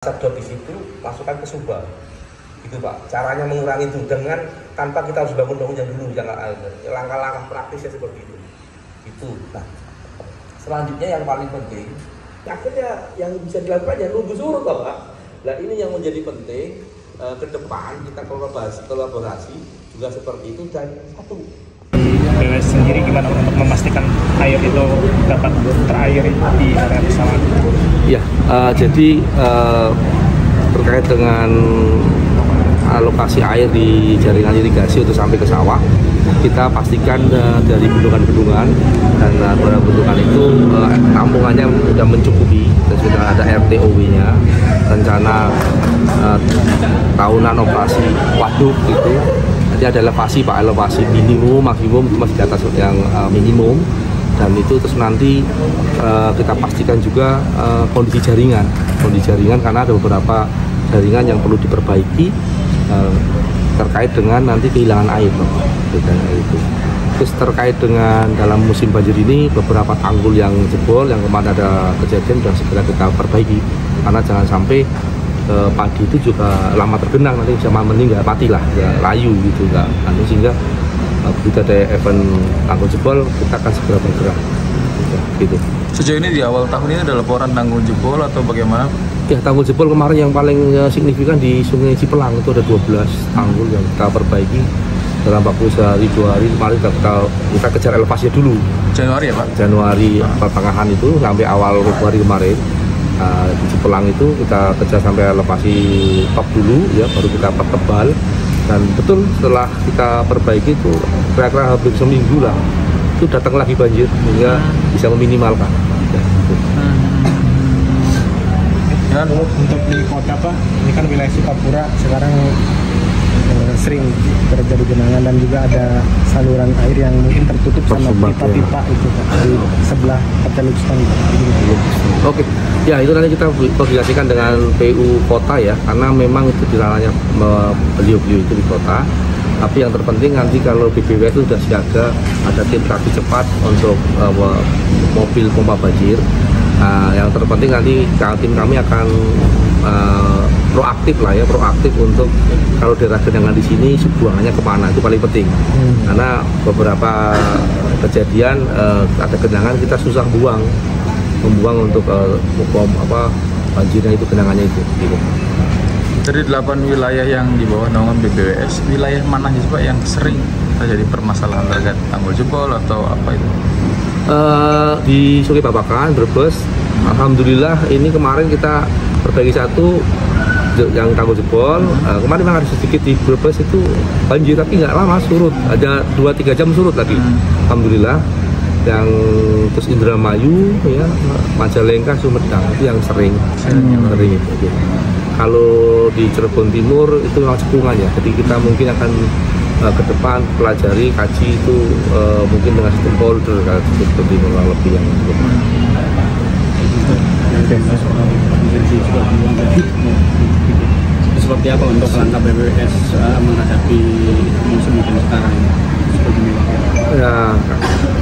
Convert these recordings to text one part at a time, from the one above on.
Sedot di situ, masukkan ke Subang, gitu Pak. Caranya mengurangi itu dengan tanpa kita harus bangun-bangun yang dulu, jangan langkah-langkah praktisnya seperti itu. Itu. Nah, selanjutnya yang paling penting, akhirnya yang bisa dilakukan ya nunggu surut Pak. Nah ini yang menjadi penting ke depan kita kolaborasi juga seperti itu dan satu. BWS sendiri gimana untuk memastikan air itu dapat terairi di area pesawat? Ya, jadi terkait dengan alokasi air di jaringan irigasi untuk sampai ke sawah, kita pastikan dari bendungan-bendungan dan beberapa bendungan itu tampungannya sudah mencukupi dan sudah ada RTOW-nya, rencana tahunan operasi waduk itu. Nanti ada elevasi Pak, elevasi minimum, maksimum itu masih di atas yang minimum, dan itu terus nanti kita pastikan juga kondisi jaringan karena ada beberapa jaringan yang perlu diperbaiki terkait dengan nanti kehilangan air Pak. Terus terkait dengan dalam musim banjir ini beberapa tanggul yang jebol yang kemarin ada kejadian sudah segera kita perbaiki karena jangan sampai padi itu juga lama tergenang nanti bisa meninggal mati lah ya, layu gitu nggak nanti sehingga begitu ada event tanggul jebol kita akan segera bergerak ya, gitu. Sejauh ini di awal tahun ini ada laporan tanggul jebol atau bagaimana? Ya, tanggul jebol kemarin yang paling signifikan di Sungai Cipelang itu ada 12 tanggul yang kita perbaiki dalam 40 hari 2 hari kemarin kita kejar elevasinya dulu. Januari ya Pak? Januari pertengahan itu sampai awal Februari kemarin. Di Cipelang itu kita kejar sampai elevasi top dulu ya, baru kita pertebal, dan betul setelah kita perbaiki itu kira-kira hampir seminggu lah itu datang lagi banjir sehingga bisa meminimalkan ya, gitu. Dan untuk di kota Pak, ini kan wilayah Sukapura sekarang sering terjadi genangan dan juga ada saluran air yang mungkin tertutup sama pipa-pipa itu Pak, di sebelah Petelukstone. Oke, ya itu nanti kita koordinasikan dengan PU Kota ya, karena memang itu di ranahnya beliau-beliau itu di kota. Tapi yang terpenting nanti kalau BBWS itu sudah siaga, ada tim reaksi cepat untuk mobil pompa banjir. Yang terpenting nanti tim kami akan proaktif untuk kalau daerah genangan di sini buangannya kemana, itu paling penting. Karena beberapa kejadian ada genangan kita susah membuang untuk banjirnya itu, genangannya itu gitu. Dari 8 wilayah yang di bawah naungan BBWS, wilayah mana sih Pak yang sering terjadi permasalahan terkait tanggul jebol atau apa itu? Di Sungai Babakan, Brebes, alhamdulillah ini kemarin kita perbaiki satu yang tanggul jebol. Kemarin memang ada sedikit di Brebes itu banjir tapi nggak lama surut, ada 2-3 jam surut lagi. Alhamdulillah. Yang terus Indramayu ya, Majalengka, Sumedang itu yang sering itu. Gitu. Kalau di Cirebon Timur itu memang cekungan ya, jadi kita mungkin akan ke depan pelajari kaji itu mungkin dengan sistem polder kalau di Cirebon Timur lebih yang seperti apa untuk langkah BBWS menghadapi musim hujan sekarang ya,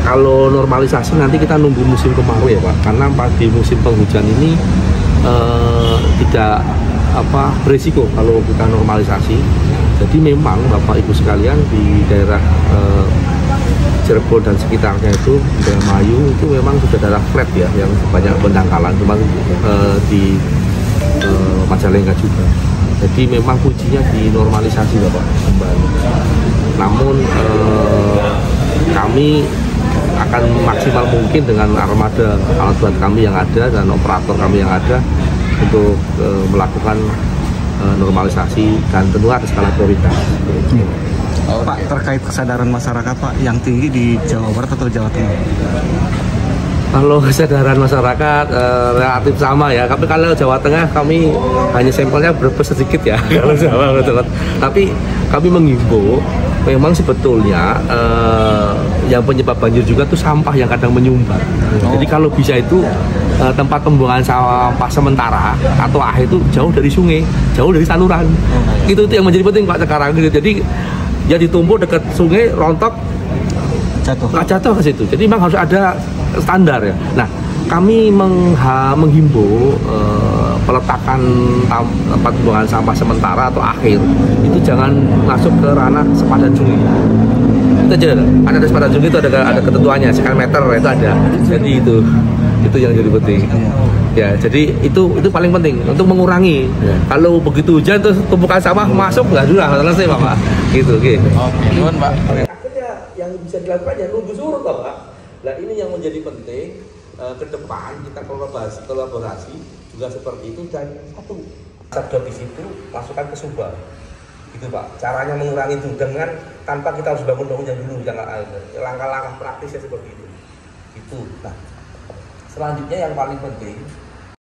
kalau normalisasi nanti kita nunggu musim kemarau ya Pak, karena di musim penghujan ini tidak berisiko kalau kita normalisasi. Jadi memang Bapak Ibu sekalian di daerah Cirebon dan sekitarnya itu, Indramayu itu memang sudah daerah flat ya, yang banyak pendangkalan, cuma di Majalengka juga. Jadi memang kuncinya di normalisasi Bapak kembali. Namun kami akan maksimal mungkin dengan armada alat berat kami yang ada dan operator kami yang ada untuk melakukan normalisasi dan tentu ada skala prioritas. Pak, terkait kesadaran masyarakat Pak yang tinggi di Jawa Barat atau Jawa Tengah? Kalau kesadaran masyarakat relatif sama ya, tapi kalau Jawa Tengah kami hanya sampelnya Brebes sedikit ya kalau Jawa betul. Tapi kami mengimbau memang sebetulnya yang penyebab banjir juga tuh sampah yang kadang menyumbat. Jadi kalau bisa itu tempat pembuangan sampah sementara atau akhir itu jauh dari sungai, jauh dari saluran. Itu yang menjadi penting Pak sekarang. Jadi ya ditumpuk dekat sungai, rontok jatuh ke situ. Jadi memang harus ada standar ya. Nah, kami menghimbau peletakan tempat pembuangan sampah sementara atau akhir itu jangan masuk ke ranah sepadan sungai. Itu aja, ada sepadan sungai itu ada ketentuannya, sekian meter itu ada. Jadi itu yang jadi penting. Ya, jadi itu paling penting untuk mengurangi. Kalau begitu hujan terus tumpukan sampah masuk nggak dulu selesai Pak. Gitu, oke. Oke, nuhun Pak. Akhirnya yang bisa dilakukan ya nunggu surut toh Pak. Nah ini yang menjadi penting ke depan kita kolaborasi juga seperti itu. Dan satu sedot di situ masukkan ke Subang gitu Pak. Caranya mengurangi itu dengan tanpa kita harus bangun-bangun dulu, jangan langkah-langkah praktisnya seperti itu. Nah selanjutnya yang paling penting